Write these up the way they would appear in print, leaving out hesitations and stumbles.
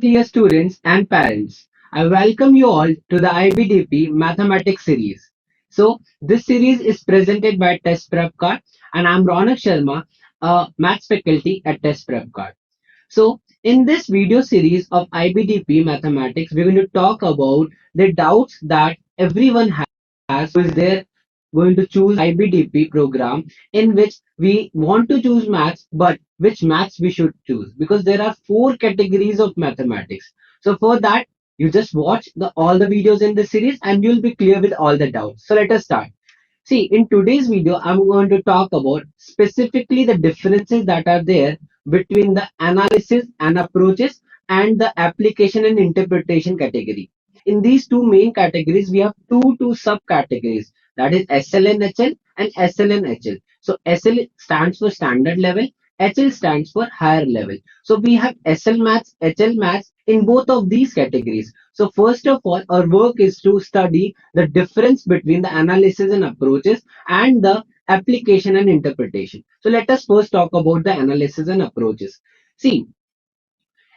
Dear students and parents, I welcome you all to the IBDP Mathematics series. So, this series is presented by TestprepKart, and I'm Ronak Sharma, a maths faculty at TestprepKart. So, in this video series of IBDP Mathematics, we're going to talk about the doubts that everyone has who is there going to choose IBDP program in which we want to choose maths, but which maths we should choose because there are four categories of mathematics. So, for that, you just watch all the videos in this series and you'll be clear with all the doubts. So, let us start. See, in today's video, I'm going to talk about specifically the differences that are there between the analysis and approaches and the application and interpretation category. In these two main categories, we have two subcategories, that is SLNHL and SLNHL. So SL stands for standard level, HL stands for higher level. So we have SL maths, HL maths in both of these categories. So first of all, our work is to study the difference between the analysis and approaches and the application and interpretation. So let us first talk about the analysis and approaches. See,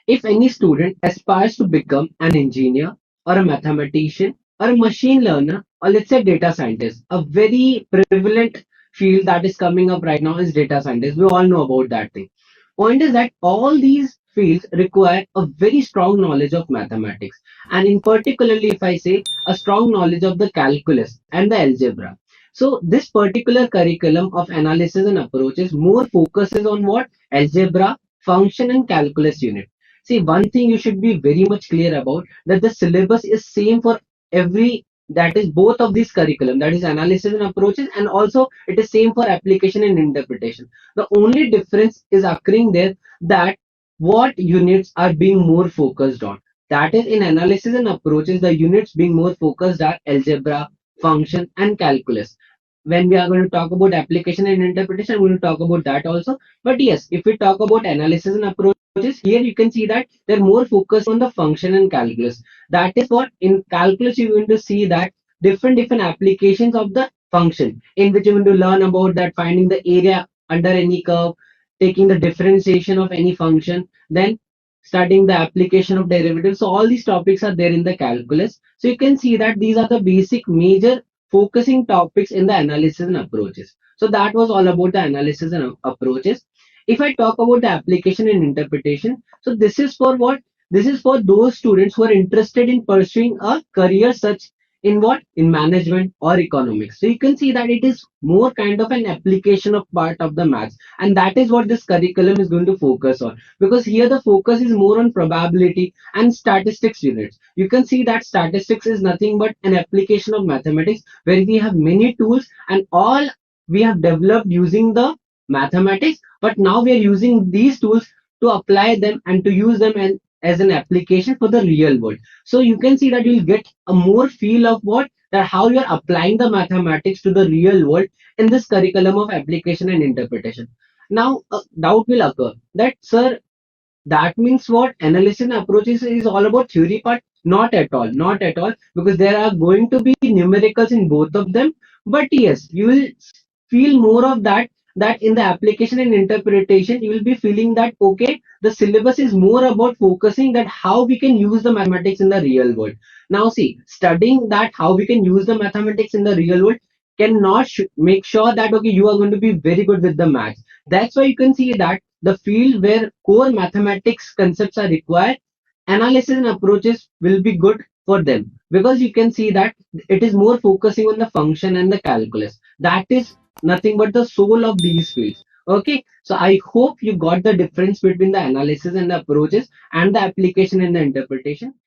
if any student aspires to become an engineer or a mathematician or a machine learner or let's say data scientist, a very prevalent field that is coming up right now is data scientist. We all know about that thing. Point is that all these fields require a very strong knowledge of mathematics, and in particularly if I say a strong knowledge of the calculus and the algebra. So this particular curriculum of analysis and approaches more focuses on what? Algebra, function and calculus unit. See, one thing you should be very much clear about that the syllabus is same for every, that is both of these curriculum, that is analysis and approaches, and also it is same for application and interpretation. The only difference is occurring there that what units are being more focused on. That is in analysis and approaches, the units being more focused are algebra, function and calculus. When we are going to talk about application and interpretation, I'm going to talk about that also. But yes, if we talk about analysis and approaches, here you can see that they're more focused on the function and calculus. That is what in calculus you're going to see that different applications of the function in which you're going to learn about that finding the area under any curve, taking the differentiation of any function, then studying the application of derivatives. So all these topics are there in the calculus. So you can see that these are the basic major focusing topics in the analysis and approaches. So that was all about the analysis and approaches. If I talk about the application and interpretation, so this is for what? This is for those students who are interested in pursuing a career such in what? In management or economics. So you can see that it is more kind of an application of part of the maths, and that is what this curriculum is going to focus on, because here the focus is more on probability and statistics units. You can see that statistics is nothing but an application of mathematics where we have many tools and all we have developed using the mathematics, but now we are using these tools to apply them and to use them as an application for the real world. So you can see that you'll get a more feel of what, that how you're applying the mathematics to the real world in this curriculum of application and interpretation. Now a doubt will occur that sir, that means what, analysis and approaches is all about theory part? Not at all, not at all, because there are going to be numericals in both of them. But yes, you will feel more of that, that in the application and interpretation you will be feeling that okay, the syllabus is more about focusing that how we can use the mathematics in the real world. Now see, studying that how we can use the mathematics in the real world cannot make sure that okay, you are going to be very good with the maths. That's why you can see that the field where core mathematics concepts are required, analysis and approaches will be good for them, because you can see that it is more focusing on the function and the calculus. That is nothing but the soul of these fields. Okay, so I hope you got the difference between the analysis and the approaches and the application and the interpretation.